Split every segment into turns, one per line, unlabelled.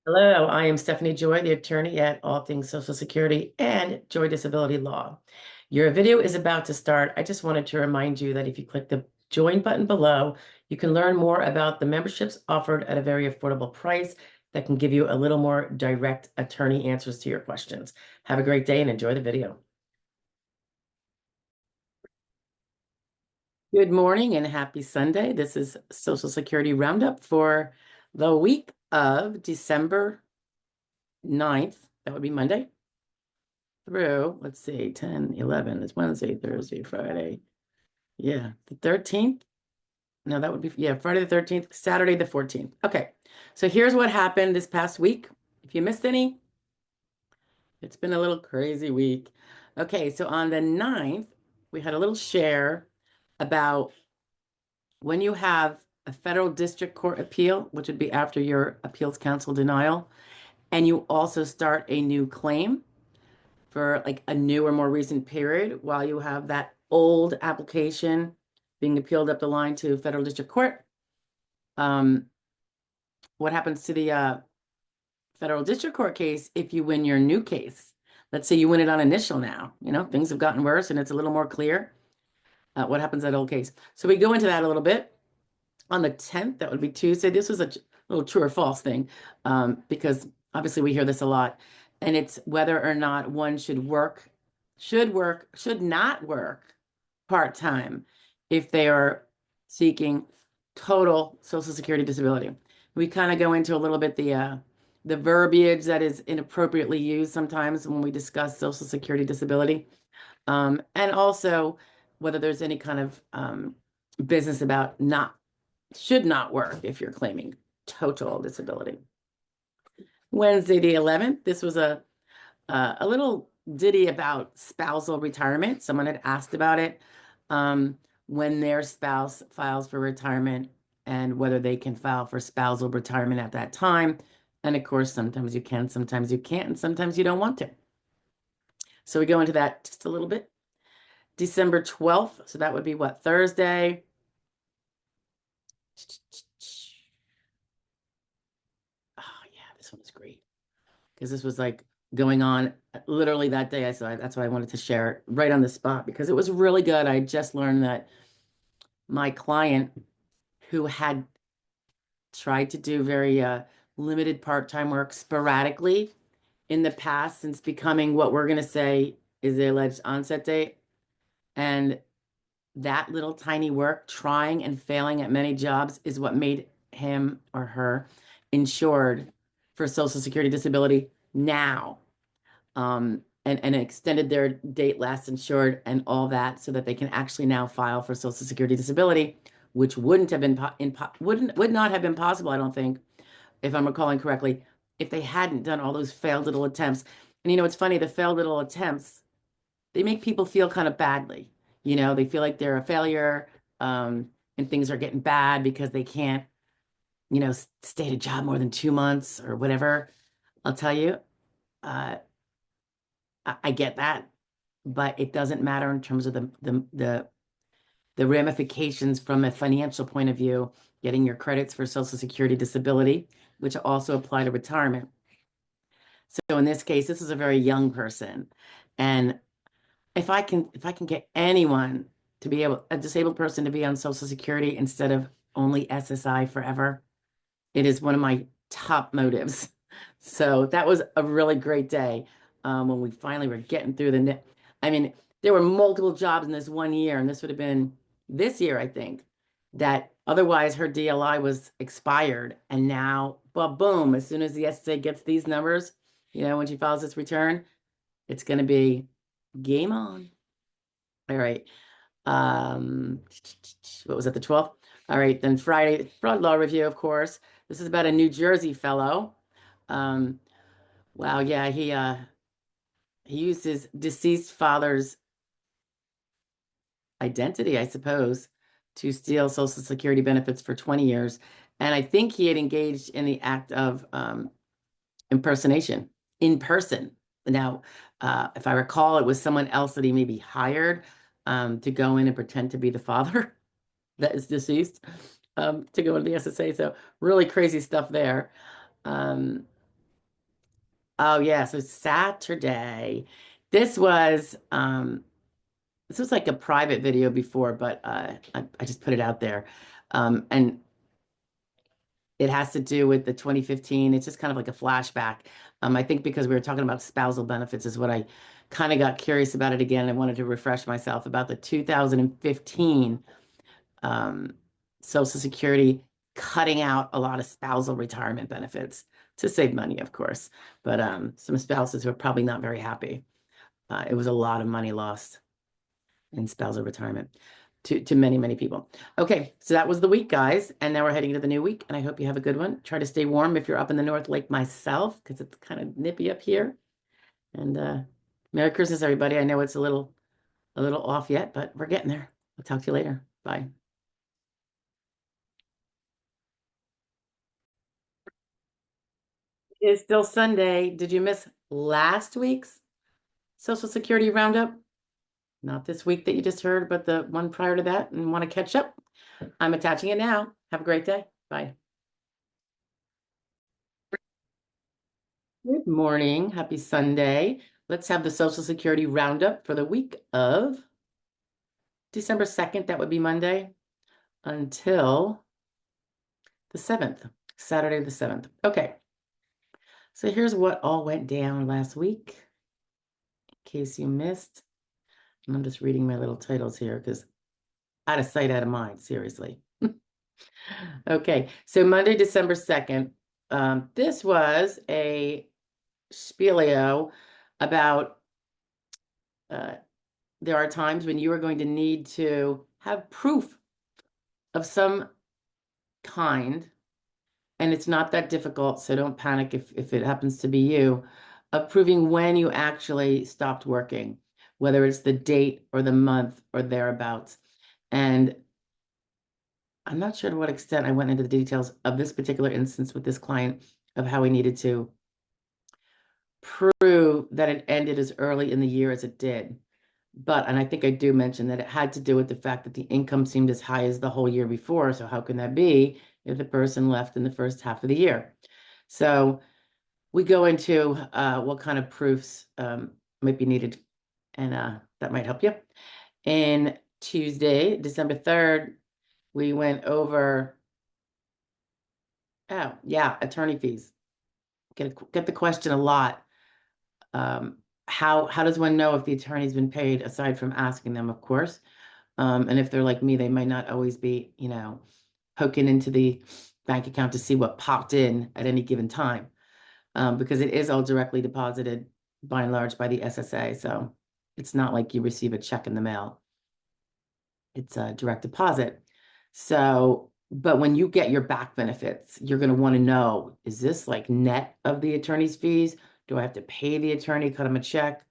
Hello, I am Stephanie Joy, the attorney at All Things Social Security and Joy Disability Law. Your video is about to start. I just wanted to remind you that if you click the join button below, you can learn more about the memberships offered at a very affordable price that can give you a little more direct attorney answers to your questions. Have a great day and enjoy the video. Good morning and happy Sunday. This is Social Security Roundup for the week of December 9th. That would be Monday. Through, let's see, 10, 11, it's Wednesday, Thursday, Friday. Yeah, the 13th. No, that would be, yeah, Friday the 13th, Saturday the 14th. Okay, so here's what happened this past week. If you missed any, it's been a little crazy week. Okay, so on the 9th, we had a little share about when you have a federal district court appeal, which would be after your appeals council denial, and you also start a new claim for like a new or more recent period while you have that old application being appealed up the line to federal district court. What happens to the federal district court case if you win your new case? Let's say you win it on initial now, things have gotten worse and it's a little more clear. What happens to that old case? So we go into that a little bit. On the 10th, that would be Tuesday. This was a little true or false thing, because obviously we hear this a lot. And it's whether or not one should not work part-time if they are seeking total Social Security disability. We kind of go into a little bit the verbiage that is inappropriately used sometimes when we discuss Social Security disability, and also whether there's any kind of business about should not work if you're claiming total disability. Wednesday the 11th, this was a little ditty about spousal retirement. Someone had asked about it, when their spouse files for retirement and whether they can file for spousal retirement at that time. And of course, sometimes you can, sometimes you can't, and sometimes you don't want to. So we go into that just a little bit. December 12th, so that would be what, Thursday? Oh yeah, this one is great because this was like going on literally that day. So that's why I wanted to share it right on the spot because it was really good. I just learned that my client who had tried to do very limited part-time work sporadically in the past since becoming what we're going to say is the alleged onset date. And that little tiny work, trying and failing at many jobs, is what made him or her insured for Social Security disability now. And extended their date last insured and all that so that they can actually now file for Social Security disability, which would not have been possible, I don't think, if I'm recalling correctly, if they hadn't done all those failed little attempts. And it's funny, the failed little attempts, they make people feel kind of badly. They feel like they're a failure, and things are getting bad because they can't, stay at a job more than 2 months or whatever. I'll tell you, uh, I get that, but it doesn't matter in terms of the ramifications from a financial point of view, getting your credits for Social Security disability, which also apply to retirement. So in this case, this is a very young person. And if I can get anyone to be a disabled person to be on Social Security instead of only SSI forever, it is one of my top motives. So that was a really great day, when we finally were getting through I mean, there were multiple jobs in this one year, and this would have been this year, I think, that otherwise her DLI was expired. And now, but boom, as soon as the SSA gets these numbers, when she files this return, it's going to be game on. All right. Um, what was it, the 12th? All right, then Friday, fraud law review, of course. This is about a New Jersey fellow. Um, wow, yeah, he used his deceased father's identity, I suppose, to steal Social Security benefits for 20 years. And I think he had engaged in the act of impersonation in person. Now, if I recall, it was someone else that he maybe hired, to go in and pretend to be the father that is deceased, to go into the SSA. So really crazy stuff there. Um, Oh yeah, so Saturday. This was this was like a private video before, but I just put it out there. And it has to do with the 2015. It's just kind of like a flashback. I think because we were talking about spousal benefits is what I kind of got curious about it again. I wanted to refresh myself about the 2015 um, Social Security cutting out a lot of spousal retirement benefits to save money, of course. But some spouses were probably not very happy. It was a lot of money lost in spousal retirement to many, many people. Okay, so that was the week, guys. And now we're heading into the new week, and I hope you have a good one. Try to stay warm if you're up in the north like myself, because it's kind of nippy up here. And Merry Christmas, everybody. I know it's a little off yet, but we're getting there. I'll talk to you later. Bye. It's still Sunday. Did you miss last week's Social Security roundup? Not this week that you just heard, but the one prior to that, and want to catch up? I'm attaching it now. Have a great day. Bye. Good morning. Happy Sunday. Let's have the Social Security roundup for the week of December 2nd. That would be Monday until the 7th, Saturday the 7th. Okay. So here's what all went down last week, in case you missed. And I'm just reading my little titles here because out of sight, out of mind, seriously. Okay. So Monday, December 2nd, this was a spielio about uh, there are times when you are going to need to have proof of some kind, and it's not that difficult, so don't panic if it happens to be you, of proving when you actually stopped working, whether it's the date or the month or thereabouts. And I'm not sure to what extent I went into the details of this particular instance with this client of how he needed to prove that it ended as early in the year as it did. But, and I think I do mention that it had to do with the fact that the income seemed as high as the whole year before. So how can that be if the person left in the first half of the year? So we go into what kind of proofs might be needed, and that might help you. And Tuesday, December 3rd, we went over, oh, yeah, attorney fees. Get the question a lot. How does one know if the attorney's been paid aside from asking them, of course? And if they're like me, they might not always be, poking into the bank account to see what popped in at any given time, because it is all directly deposited by and large by the SSA. So it's not like you receive a check in the mail. It's a direct deposit. So, but when you get your back benefits, you're going to want to know, is this like net of the attorney's fees? Do I have to pay the attorney, cut him a check?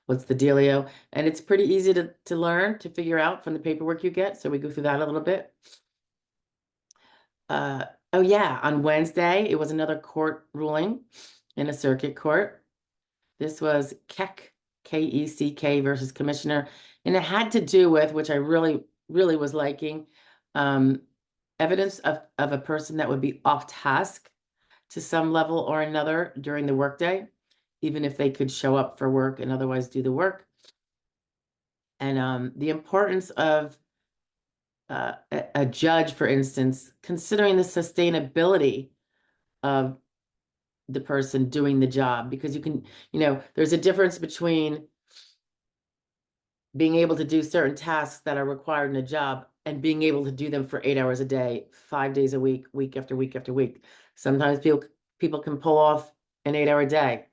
What's the dealio? And it's pretty easy to learn, to figure out from the paperwork you get. So we go through that a little bit. Oh yeah, on Wednesday, it was another court ruling in a circuit court. This was Keck, Keck versus Commissioner. And it had to do with, which I really, really was liking, evidence of a person that would be off task to some level or another during the workday, even if they could show up for work and otherwise do the work. And the importance of a judge, for instance, considering the sustainability of the person doing the job, because there's a difference between being able to do certain tasks that are required in a job and being able to do them for 8 hours a day, 5 days a week, week after week after week. Sometimes people can pull off an 8 hour day.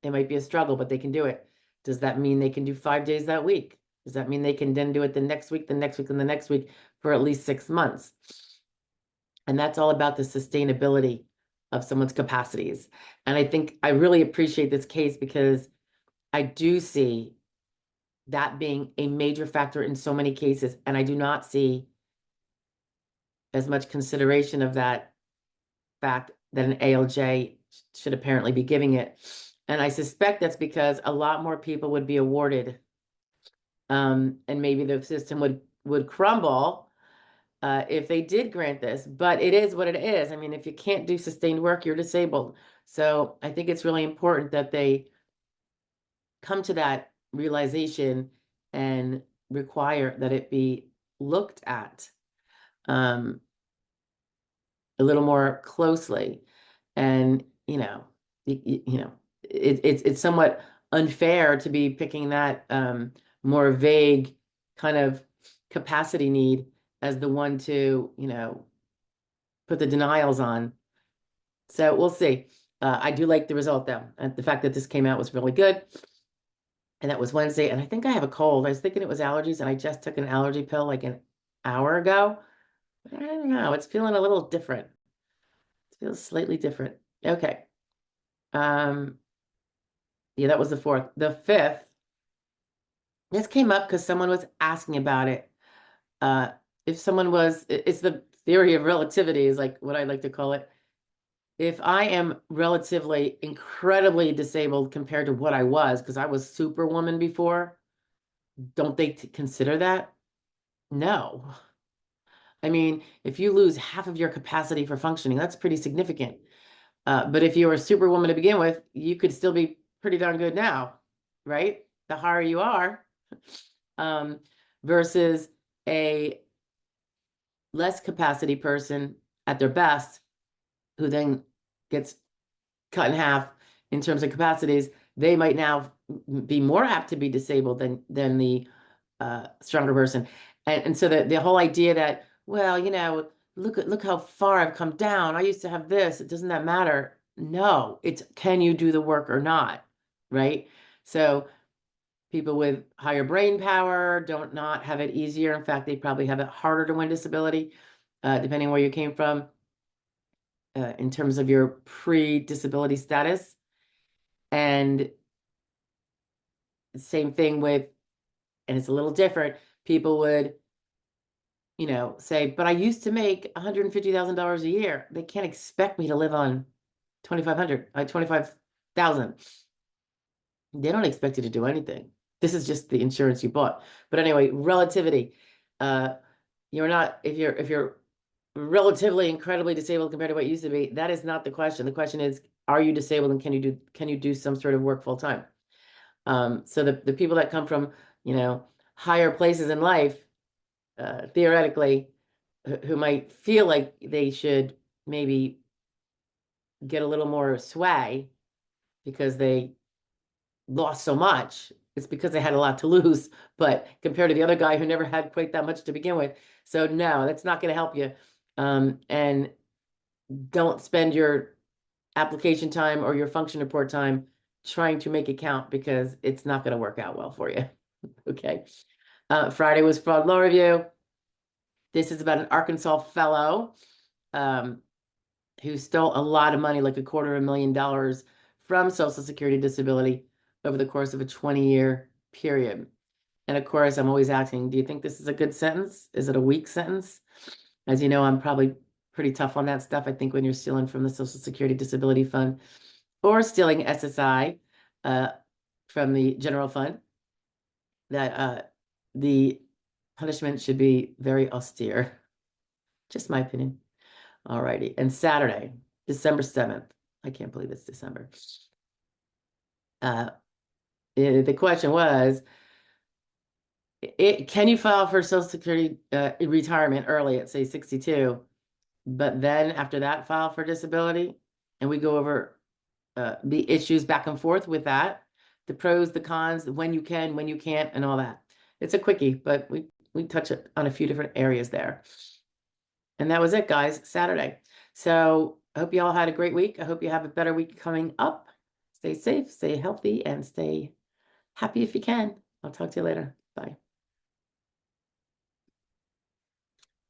It might be a struggle, but they can do it. Does that mean they can do 5 days that week? Does that mean they can then do it the next week, the next week, and the next week for at least 6 months? And that's all about the sustainability of someone's capacities. And I think I really appreciate this case because I do see that being a major factor in so many cases. And I do not see as much consideration of that fact that an ALJ should apparently be giving it. And I suspect that's because a lot more people would be awarded, and maybe the system would crumble if they did grant this, but it is what it is. I mean, if you can't do sustained work, you're disabled. So I think it's really important that they come to that realization and require that it be looked at a little more closely. And, it's somewhat unfair to be picking that more vague kind of capacity need as the one to, put the denials on. So we'll see. I do like the result though. And the fact that this came out was really good. And that was Wednesday. And I think I have a cold. I was thinking it was allergies, and I just took an allergy pill like an hour ago. I don't know. It's feeling a little different. It feels slightly different. Okay. Um, yeah, that was the fourth. The fifth, this came up because someone was asking about it. If someone was, it's the theory of relativity, is like what I like to call it. If I am relatively incredibly disabled compared to what I was, because I was superwoman before, don't they consider that? No. I mean, if you lose half of your capacity for functioning, that's pretty significant. But if you were a superwoman to begin with, you could still be pretty darn good now, right? The higher you are, um, versus a less capacity person at their best, who then gets cut in half in terms of capacities, they might now be more apt to be disabled than the stronger person. And so the whole idea that, well, look how far I've come down. I used to have this. Doesn't that matter? No, it's can you do the work or not, right? So people with higher brain power don't not have it easier. In fact, they probably have it harder to win disability, depending where you came from, in terms of your pre-disability status. And same thing with, and it's a little different, people would, say, but I used to make $150,000 a year. They can't expect me to live on 25,000. They don't expect you to do anything. This is just the insurance you bought. But anyway, relativity. You're not, if you're relatively incredibly disabled compared to what you used to be, that is not the question. The question is, are you disabled, and can you do some sort of work full time? So the people that come from, higher places in life, theoretically, who might feel like they should maybe get a little more sway because they lost so much. It's because they had a lot to lose, but compared to the other guy who never had quite that much to begin with. So no, that's not going to help you. And don't spend your application time or your function report time trying to make it count, because it's not going to work out well for you. Okay. Friday was fraud law review. This is about an Arkansas fellow who stole a lot of money, like $250,000 from Social Security disability over the course of a 20-year period. And of course, I'm always asking, do you think this is a good sentence? Is it a weak sentence? As you know, I'm probably pretty tough on that stuff. I think when you're stealing from the Social Security Disability Fund or stealing SSI from the general fund, that the punishment should be very austere. Just my opinion. All righty. And Saturday, December 7th. I can't believe it's December. The question was, can you file for Social Security retirement early at, say, 62, but then after that file for disability? And we go over the issues back and forth with that, the pros, the cons, when you can, when you can't, and all that. It's a quickie, but we touch on a few different areas there. And that was it, guys, Saturday. So I hope you all had a great week. I hope you have a better week coming up. Stay safe, stay healthy, and stay happy if you can. I'll talk to you later. Bye.